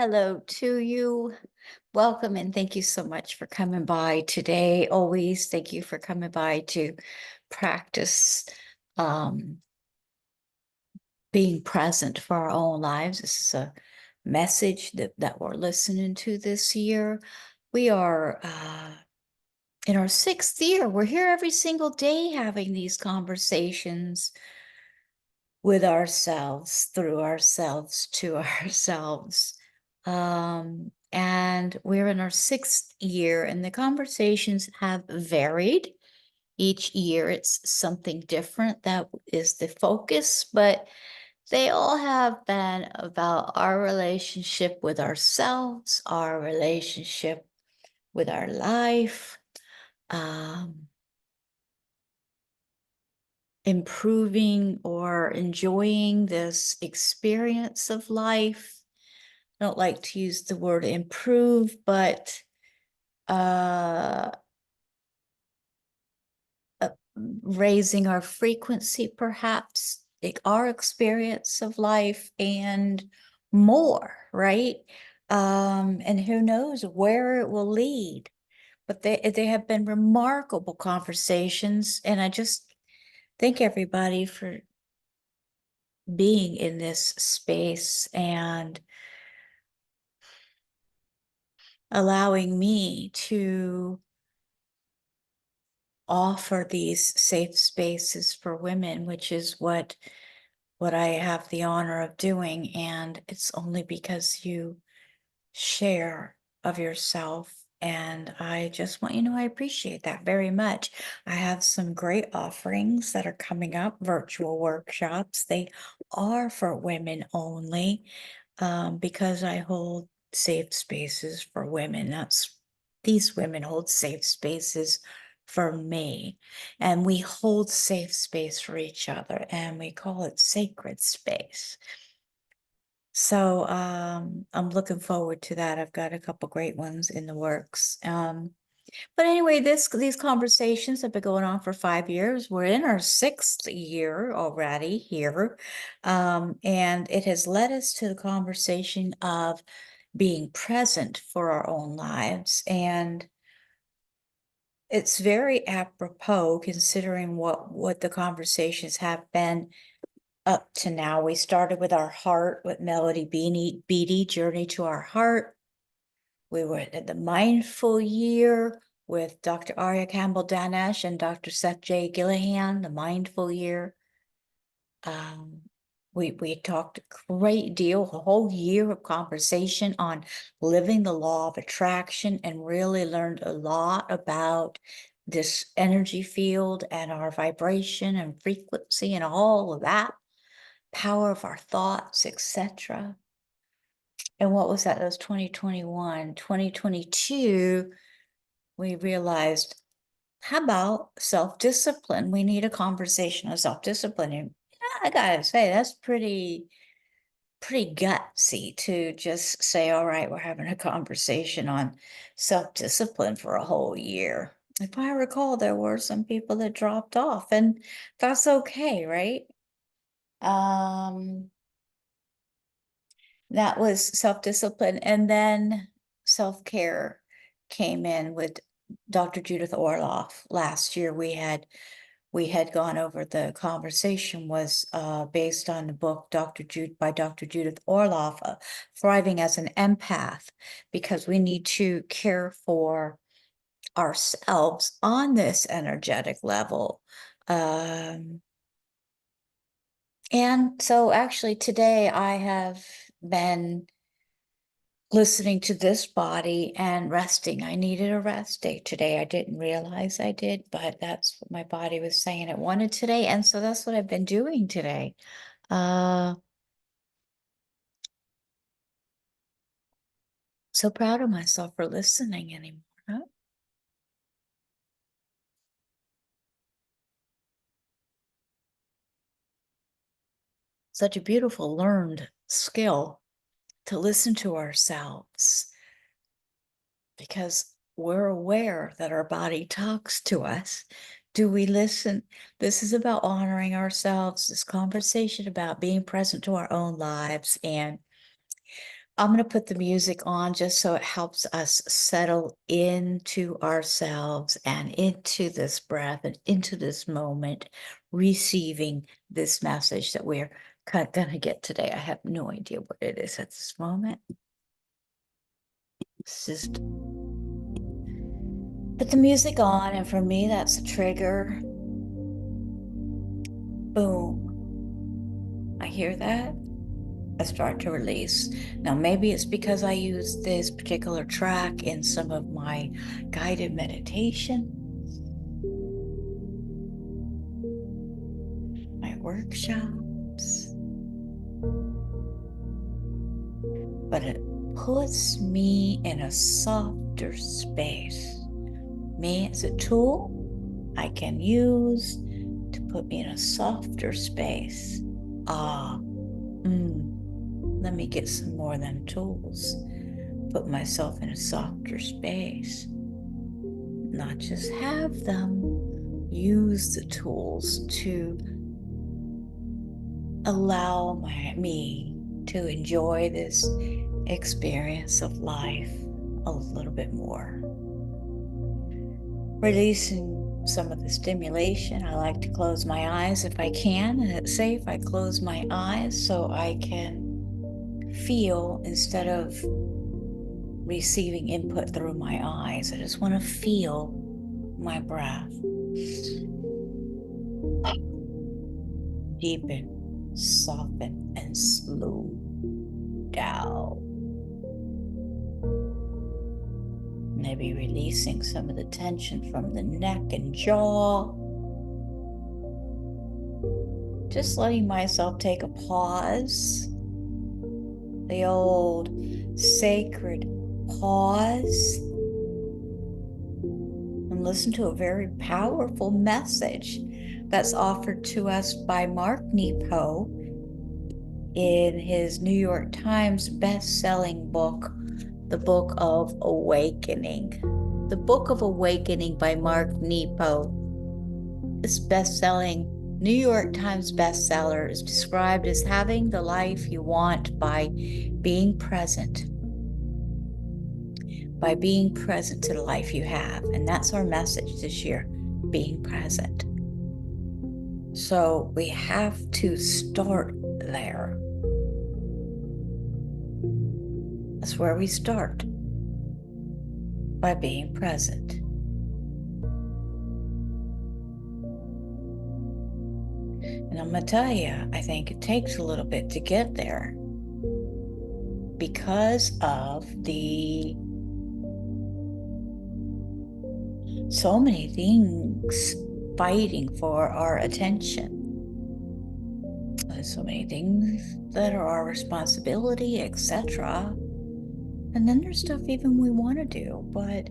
Hello to you. Welcome and thank you so much for coming by today. Always thank you for coming by to practice um, being present for our own lives. This is a message that we're listening to this year. We are in our 6th year. We're here every single day having these conversations with ourselves, through ourselves, to ourselves. And we're in our 6th year, and the conversations have varied. Each year, it's something different that is the focus, but they all have been about our relationship with ourselves, our relationship with our life, um, improving or enjoying this experience of life. I don't like to use the word improve, but uh, uh, raising our frequency, perhaps, like our experience of life and more, right? And who knows where it will lead. But they have been remarkable conversations, and I just thank everybody for being in this space and allowing me to offer these safe spaces for women, which is what I have the honor of doing. And it's only because you share of yourself. And I just want you to know I appreciate that very much. I have some great offerings that are coming up, virtual workshops. They are for women only, because I hold safe spaces for women. These women hold safe spaces for me, and we hold safe space for each other, and we call it sacred space. So I'm looking forward to that. I've got a couple great ones in the works. But anyway, these conversations have been going on for 5 years. We're in our 6th year already here. And it has led us to the conversation of being present for our own lives. And it's very apropos considering what the conversations have been up to now. We started with our heart, with Melody Beatty, Journey to Our Heart. We were at the Mindful Year with Dr. Arya Campbell Danesh and Dr. Seth J. Gillihan, the Mindful Year. We talked a great deal, a whole year of conversation on living the law of attraction, and really learned a lot about this energy field and our vibration and frequency and all of that, power of our thoughts, etc. And what was that? That was 2021. 2022, we realized, how about self-discipline? We need a conversation on self-discipline. And I gotta say, that's pretty gutsy to just say, all right, we're having a conversation on self-discipline for a whole year. If I recall, there were some people that dropped off, and that's okay, right? Um, that was self-discipline, and then self-care came in with Dr. Judith Orloff. Last year we had gone over, the conversation was based on the book by Dr. Judith Orloff, Thriving as an Empath, because we need to care for ourselves on this energetic level. And so actually today I have been listening to this body and resting. I needed a rest day today. I didn't realize I did, but that's what my body was saying it wanted today. And so that's what I've been doing today. Uh, so proud of myself for listening anymore. Huh? Such a beautiful learned skill to listen to ourselves, because we're aware that our body talks to us. Do we listen? This is about honoring ourselves, this conversation about being present to our own lives. And I'm going to put the music on just so it helps us settle into ourselves and into this breath and into this moment, receiving this message that we're going to get today. I have no idea what it is at this moment. It's just put the music on, and for me, that's a trigger. Boom. I hear that. I start to release. Now, maybe it's because I use this particular track in some of my guided meditation, my workshops, but it puts me in a softer space. Me as a tool I can use to put me in a softer space. Let me get some more of them tools. Put myself in a softer space. Not just have them, use the tools to allow me to enjoy this experience of life a little bit more. Releasing some of the stimulation. I like to close my eyes if I can, and it's safe. I close my eyes so I can feel instead of receiving input through my eyes. I just want to feel my breath. Deepen, soften, and slow down. Maybe releasing some of the tension from the neck and jaw. Just letting myself take a pause. The old sacred pause. And listen to a very powerful message that's offered to us by Mark Nepo in his New York Times best-selling book, The Book of Awakening. The Book of Awakening by Mark Nepo. This best-selling New York Times bestseller is described as having the life you want by being present. By being present to the life you have. And that's our message this year, being present. So we have to start there. That's where we start, by being present. And I'm going to tell you, I think it takes a little bit to get there because of so many things fighting for our attention. There's so many things that are our responsibility, etc. And then there's stuff even we want to do, but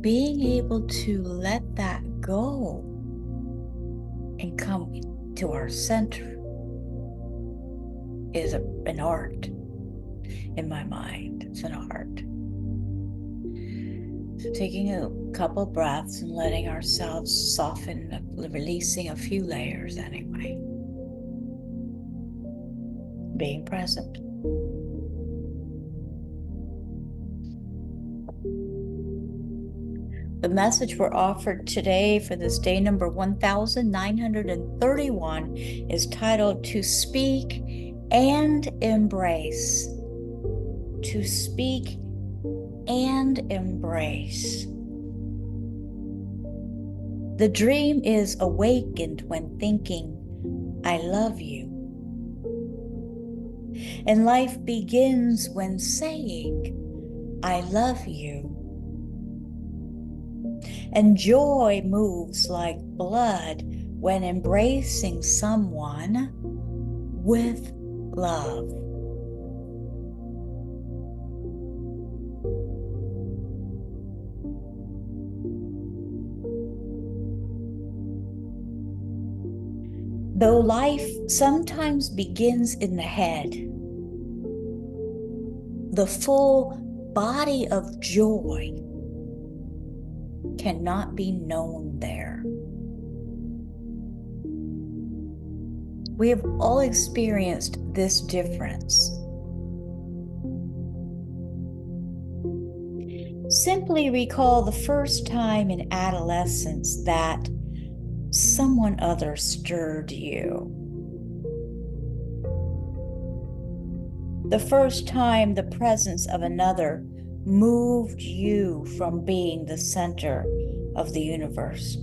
being able to let that go and come to our center is an art in my mind. It's an art. So taking a couple breaths and letting ourselves soften, releasing a few layers anyway. Being present. The message we're offered today for this day number 1931 is titled To Speak and Embrace. To speak and embrace. The dream is awakened when thinking, I love you. And life begins when saying, I love you. And joy moves like blood when embracing someone with love. Though life sometimes begins in the head, the full body of joy cannot be known there. We have all experienced this difference. Simply recall the first time in adolescence that someone other stirred you. The first time the presence of another moved you from being the center of the universe.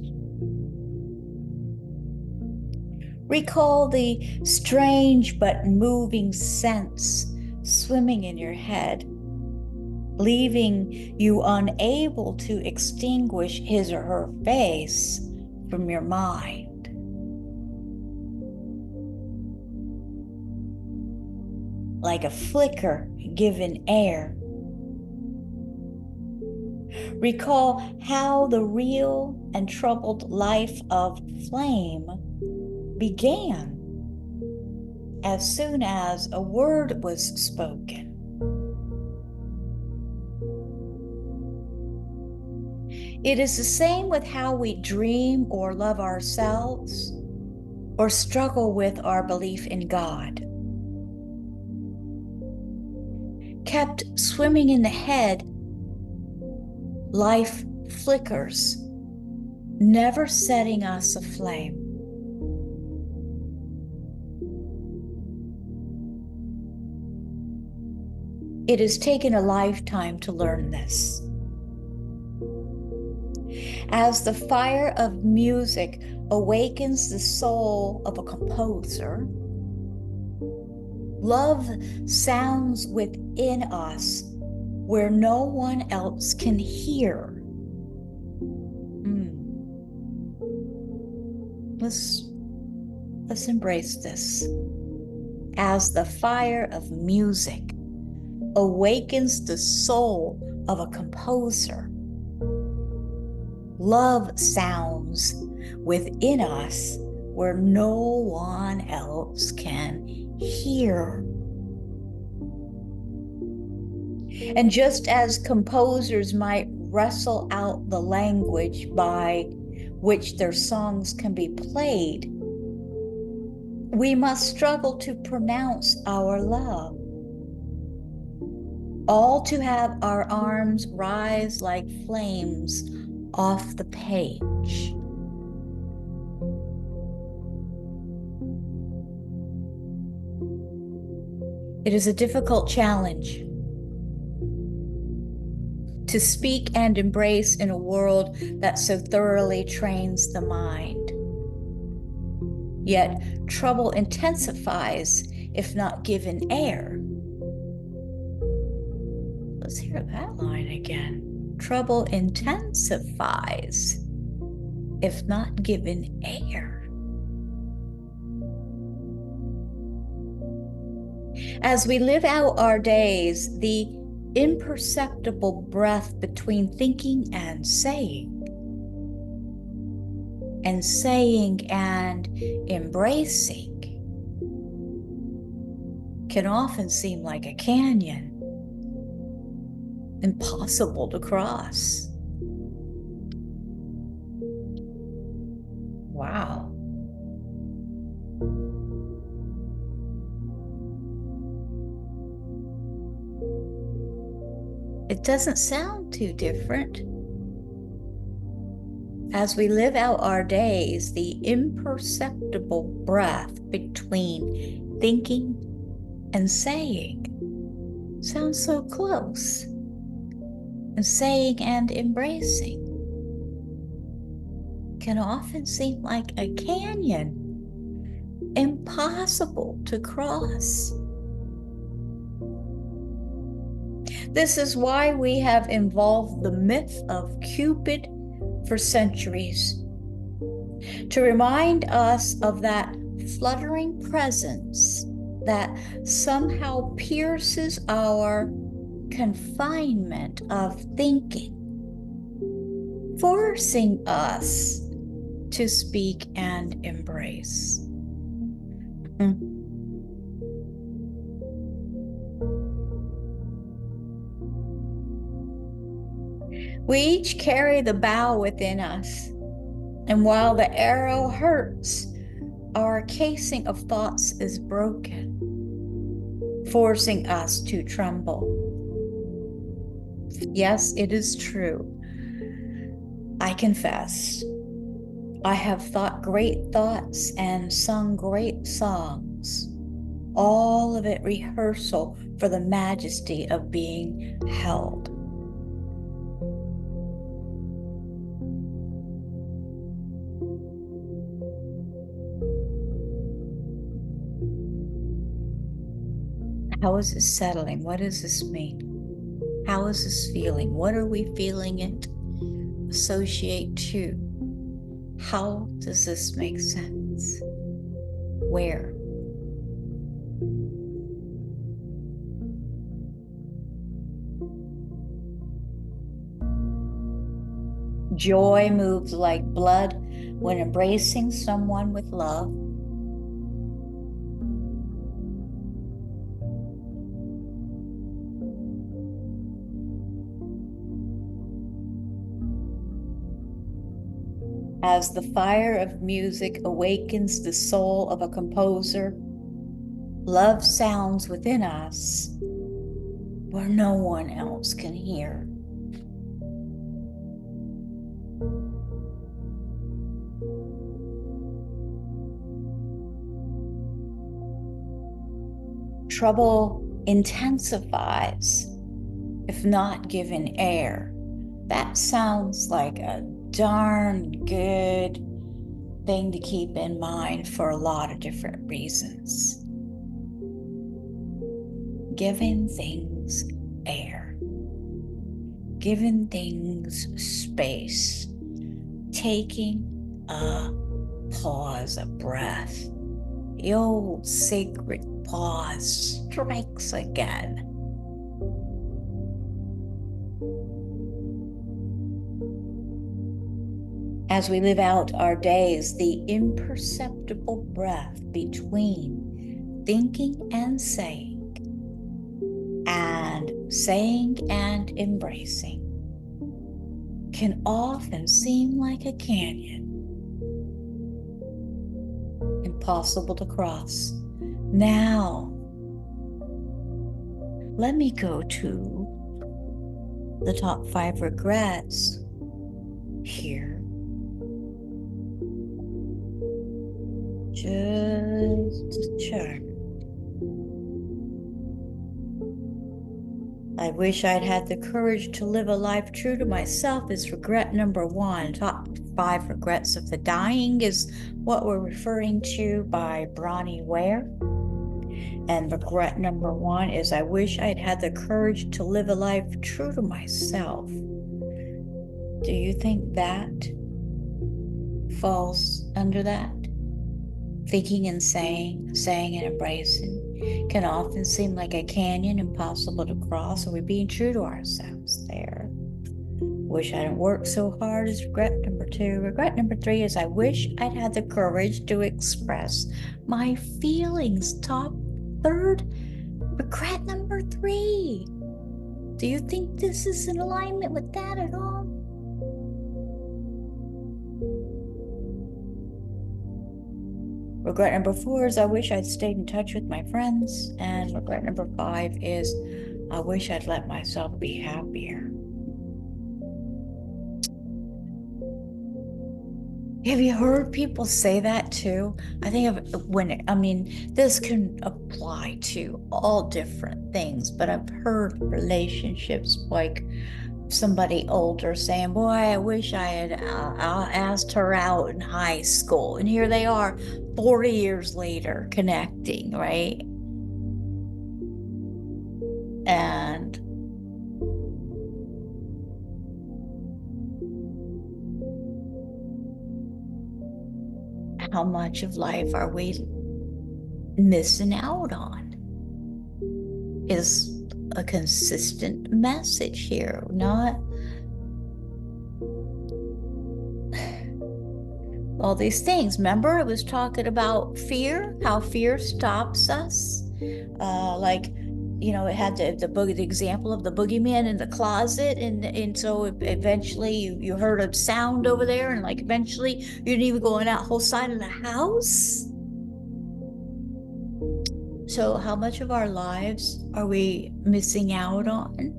Recall the strange but moving sense swimming in your head, leaving you unable to extinguish his or her face from your mind. Like a flicker given air. Recall how the real and troubled life of flame began as soon as a word was spoken. It is the same with how we dream or love ourselves or struggle with our belief in God. Kept swimming in the head, life flickers, never setting us aflame. It has taken a lifetime to learn this. As the fire of music awakens the soul of a composer, love sounds within us where no one else can hear. Let's embrace this. As the fire of music awakens the soul of a composer, love sounds within us where no one else can hear. And just as composers might wrestle out the language by which their songs can be played, we must struggle to pronounce our love. All to have our arms rise like flames off the page. It is a difficult challenge to speak and embrace in a world that so thoroughly trains the mind. Yet trouble intensifies if not given air. Let's hear that line again. Trouble intensifies if not given air. As we live out our days, the imperceptible breath between thinking and saying and embracing can often seem like a canyon, impossible to cross. Wow. It doesn't sound too different. As we live out our days, the imperceptible breath between thinking and saying sounds so close. And saying and embracing can often seem like a canyon, impossible to cross. This is why we have involved the myth of Cupid for centuries, to remind us of that fluttering presence that somehow pierces our confinement of thinking, forcing us to speak and embrace. We each carry the bow within us, and while the arrow hurts, our casing of thoughts is broken, forcing us to tremble. Yes, it is true. I confess, I have thought great thoughts and sung great songs, all of it rehearsal for the majesty of being held. How is this settling? What does this mean? How is this feeling? What are we feeling it associate to? How does this make sense? Where? Joy moves like blood when embracing someone with love. As the fire of music awakens the soul of a composer, love sounds within us where no one else can hear. Trouble intensifies if not given air. That sounds like a darn good thing to keep in mind for a lot of different reasons. Giving things air, giving things space, taking a pause, a breath. The old sacred pause strikes again. As we live out our days, the imperceptible breath between thinking and saying and embracing can often seem like a canyon, impossible to cross. Now, let me go to the top 5 regrets here. Just check. I wish I'd had the courage to live a life true to myself is regret number 1. Top 5 regrets of the dying is what we're referring to by Bronnie Ware. And regret number 1 is I wish I'd had the courage to live a life true to myself. Do you think that falls under that? Thinking and saying and embracing can often seem like a canyon, impossible to cross. Are we being true to ourselves there? Wish I hadn't worked so hard is regret number 2. Regret number 3 is I wish I'd had the courage to express my feelings. Top 3rd, regret number 3. Do you think this is in alignment with that at all? Regret number 4 is I wish I'd stayed in touch with my friends. And regret number 5 is I wish I'd let myself be happier. Have you heard people say that too? I think this can apply to all different things, but I've heard relationships like somebody older saying, boy, I wish I had asked her out in high school. And here they are 40 years later connecting, right? And how much of life are we missing out on? Is a consistent message here, not all these things. Remember, I was talking about fear, how fear stops us. It had the example of the boogeyman in the closet, and so eventually you heard a sound over there, and like eventually you didn't even go in that whole side of the house. So how much of our lives are we missing out on?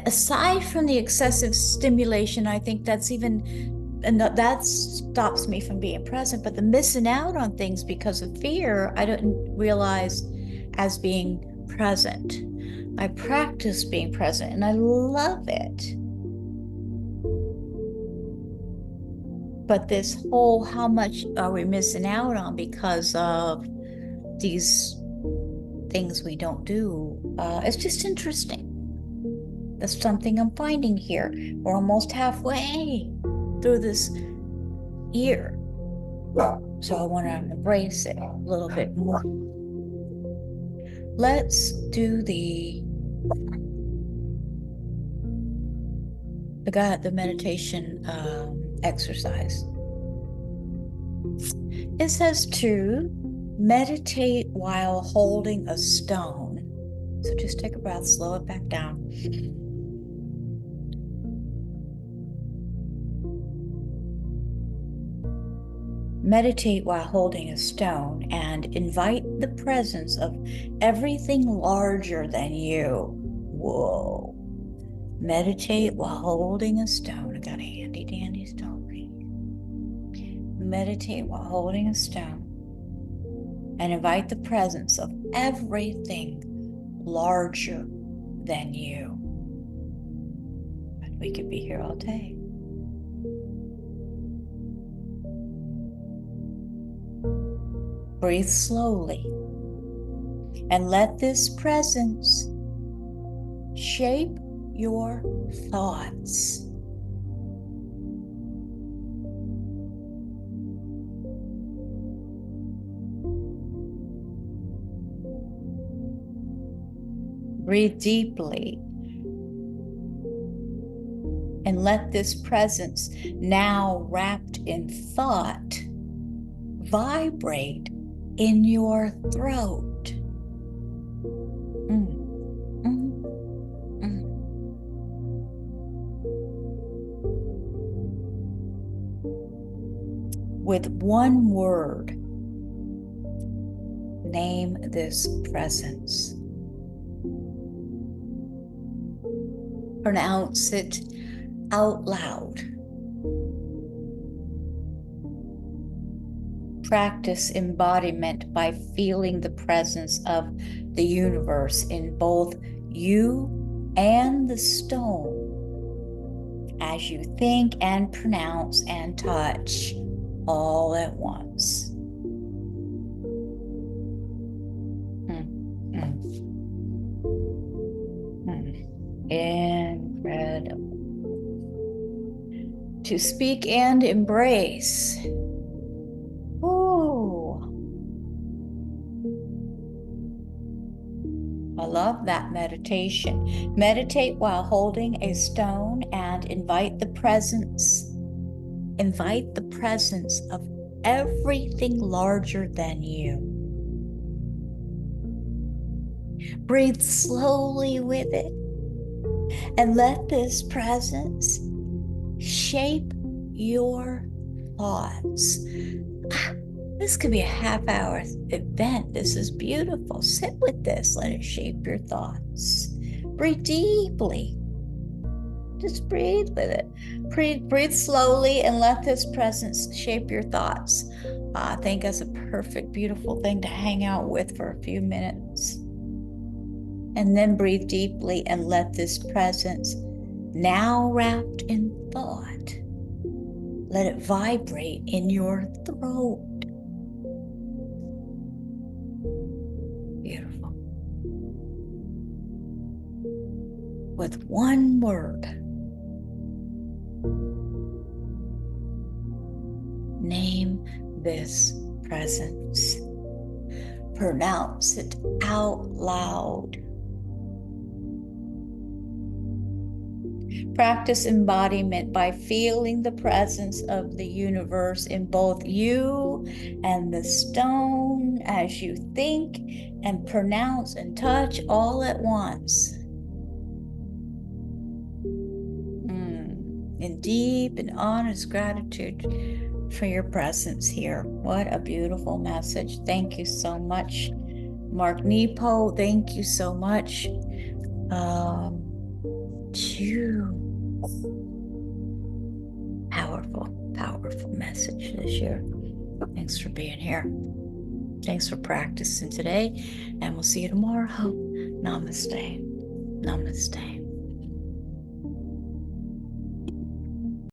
Aside from the excessive stimulation, I think that's even, and that stops me from being present, but the missing out on things because of fear, I didn't realize as being present. I practice being present and I love it. But this whole, how much are we missing out on because of these things we don't do? It's just interesting. That's something I'm finding here. We're almost halfway through this year. So I want to embrace it a little bit more. Let's do the meditation exercise. It says to meditate while holding a stone. So just take a breath, slow it back down. Meditate while holding a stone and invite the presence of everything larger than you. Whoa. Meditate while holding a stone. I got a handy dandy stone right here. Meditate while holding a stone and invite the presence of everything larger than you. We could be here all day. Breathe slowly and let this presence shape your thoughts. Breathe deeply and let this presence, now wrapped in thought, vibrate in your throat. With one word, name this presence. Pronounce it out loud. Practice embodiment by feeling the presence of the universe in both you and the stone as you think and pronounce and touch all at once. Incredible. To speak and embrace. Ooh. I love that meditation. Meditate while holding a stone and invite the presence of everything larger than you. Breathe slowly with it and let this presence shape your thoughts. This could be a half-hour event. This is beautiful. Sit with this. Let it shape your thoughts. Breathe deeply. Just breathe with it. Breathe slowly and let this presence shape your thoughts. I think that's a perfect, beautiful thing to hang out with for a few minutes. And then breathe deeply and let this presence, now wrapped in thought, let it vibrate in your throat. Beautiful. With one word, name this presence. Pronounce it out loud. Practice embodiment by feeling the presence of the universe in both you and the stone as you think and pronounce and touch all at once. In deep and honest gratitude for your presence here. What a beautiful message. Thank you so much, Mark Nepo. Thank you so much. Powerful message this year. Thanks for being here. Thanks for practicing today, and we'll see you tomorrow. Namaste. Namaste.